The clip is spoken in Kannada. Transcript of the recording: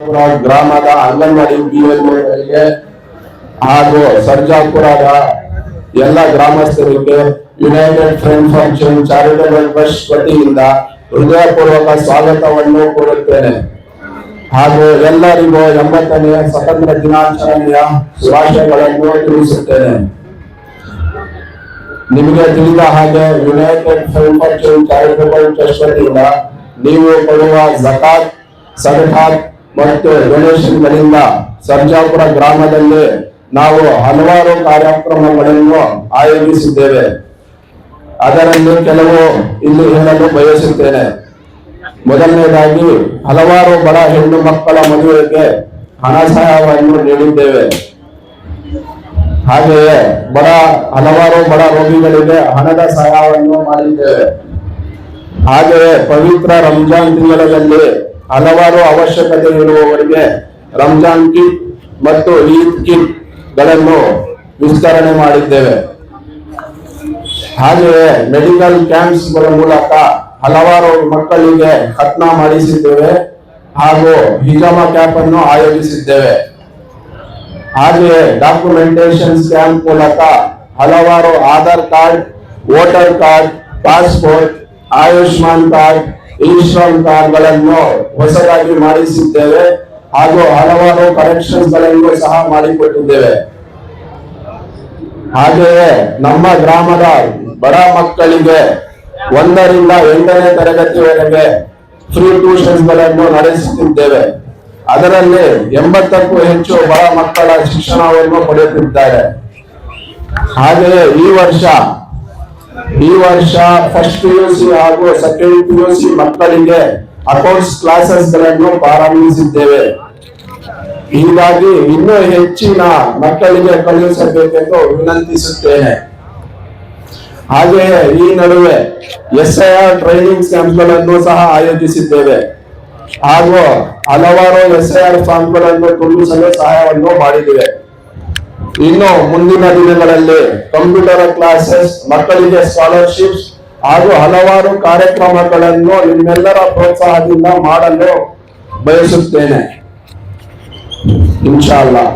ಗ್ರಾಮದ ಅಂಗನವಾಡಿ ಬಿಎಲ್ಒಗಳಿಗೆ ಹಾಗೂ ಸರ್ಜಾಪುರದ ಎಲ್ಲ ಗ್ರಾಮಸ್ಥರಿಗೆ United front for change charitable trust ವತಿಯಿಂದ ಹೃದಯಪೂರ್ವಕ ಸ್ವಾಗತವನ್ನು ಕೋರುತ್ತೇನೆ ಹಾಗೂ ಎಲ್ಲರಿಗೂ 80ನೇ ಸ್ವಾತಂತ್ರ್ಯ ದಿನಾಚರಣೆಯ ಶುಭಾಶಯಗಳನ್ನು ತಿಳಿಸುತ್ತೇನೆ. ನಿಮಗೆ ತಿಳಿದ ಹಾಗೆ United front for change charitable trust ವತಿಯಿಂದ ನೀವು ಕೊಡುವ ಝಕಾತ್, ಸದಕಾತ್ ಮತ್ತು ಡೊನೇಷನ್ ಗಳಿಂದ ಸರ್ಜಾಪುರ ಗ್ರಾಮದಲ್ಲಿ ನಾವು ಹಲವಾರು ಕಾರ್ಯಕ್ರಮಗಳನ್ನು ಆಯೋಜಿಸಿದ್ದೇವೆ. ಅದರಲ್ಲಿ ಕೆಲವು ಇಲ್ಲಿ ಹೇಳಲು ಬಯಸುತ್ತೇನೆ. ಮೊದಲನೇದಾಗಿ ಹಲವಾರು ಬಡ ಹೆಣ್ಣು ಮಕ್ಕಳ ಮದುವೆಗೆ ಹಣ ಸಹಾಯವನ್ನು ನೀಡಿದ್ದೇವೆ. ಹಾಗೆಯೇ ಹಲವಾರು ಬಡ ರೋಗಿಗಳಿಗೆ ಹಣದ ಸಹಾಯವನ್ನು ಮಾಡಿದ್ದೇವೆ. ಹಾಗೆಯೇ ಪವಿತ್ರ ರಂಜಾನ್ ತಿಂಗಳಲ್ಲಿ ಹಲವಾರು ಅವಶ್ಯಕತೆ ಇರುವವರಿಗೆ ರಂಜಾನ್ ಕಿಟ್ ಮತ್ತು ಈದ್ ಕಿಟ್ ಗಳನ್ನು ವಿಸ್ತರಣೆ ಮಾಡಿದ್ದೇವೆ. ಹಾಗೆಯೇ ಮೆಡಿಕಲ್ ಕ್ಯಾಂಪ್ಸ್ ಗಳ ಮೂಲಕ ಹಲವಾರು ಮಕ್ಕಳಿಗೆ ಖತ್ನ ಮಾಡಿಸಿದ್ದೇವೆ ಹಾಗೂ ಹಿಜಾಮ ಕ್ಯಾಂಪ್ ಅನ್ನು ಆಯೋಜಿಸಿದ್ದೇವೆ. ಹಾಗೆಯೇ ಡಾಕ್ಯುಮೆಂಟೇಶನ್ ಕ್ಯಾಂಪ್ ಮೂಲಕ ಹಲವಾರು Aadhaar card, voter card, passport, Ayushman card, insurance card ಗಳನ್ನು ಹೊಸದಾಗಿ ಮಾಡಿಸಿದ್ದೇವೆ ಹಾಗೂ ಹಲವಾರು ಕರೆಕ್ಷನ್ಸ್ ಗಳನ್ನು ಸಹ ಮಾಡಿಕೊಟ್ಟಿದ್ದೇವೆ. ಹಾಗೆಯೇ ನಮ್ಮ ಗ್ರಾಮದ ಬಡ ಮಕ್ಕಳಿಗೆ 1ರಿಂದ 8ನೇ ತರಗತಿವರೆಗೆ ಫ್ರೀ ಟ್ಯೂಷನ್ಸ್ ಗಳನ್ನು ನಡೆಸುತ್ತಿದ್ದೇವೆ. ಅದರಲ್ಲಿ 80ಕ್ಕೂ ಹೆಚ್ಚು ಬಡ ಮಕ್ಕಳ ಶಿಕ್ಷಣವನ್ನು ಪಡೆಯುತ್ತಿದ್ದಾರೆ. ಹಾಗೆಯೇ ಈ ವರ್ಷ ಫಸ್ಟ್ PUC ಹಾಗೂ ಸೆಕೆಂಡ್ PUC ಮಕ್ಕಳಿಗೆ ಅಕೌಂಟ್ಸ್ ಕ್ಲಾಸಸ್ ಗಳನ್ನು ಪ್ರಾರಂಭಿಸಿದ್ದೇವೆ. ಹೀಗಾಗಿ ಇನ್ನೂ ಹೆಚ್ಚಿನ ಮಕ್ಕಳಿಗೆ ಕಲಿಸಬೇಕೆಂದು ವಿನಂತಿಸುತ್ತೇನೆ. ಹಾಗೆಯೇ ಈ ನಡುವೆ SIR ಟ್ರೈನಿಂಗ್ ಕ್ಯಾಂಪ್ ಗಳನ್ನು ಸಹ ಆಯೋಜಿಸಿದ್ದೇವೆ ಹಾಗೂ ಹಲವಾರು SIR ಫಾರ್ಮ್ ಗಳನ್ನು ತುಂಬಿಸಲು ಸಹಾಯವನ್ನು ಮಾಡಿದ್ದೇವೆ. ಇನ್ನು ಮುಂದಿನ ದಿನಗಳಲ್ಲಿ ಕಂಪ್ಯೂಟರ್ ಕ್ಲಾಸಸ್, ಮಕ್ಕಳಿಗೆ ಸ್ಕಾಲರ್ಶಿಪ್ಸ್ ಹಾಗೂ ಹಲವಾರು ಕಾರ್ಯಕ್ರಮಗಳನ್ನು ನಿಮ್ಮೆಲ್ಲರ ಪ್ರೋತ್ಸಾಹದಿಂದ ಮಾಡಲು ಬಯಸುತ್ತೇನೆ. ಇನ್ಶಾ ಅಲ್ಲಾಹ್.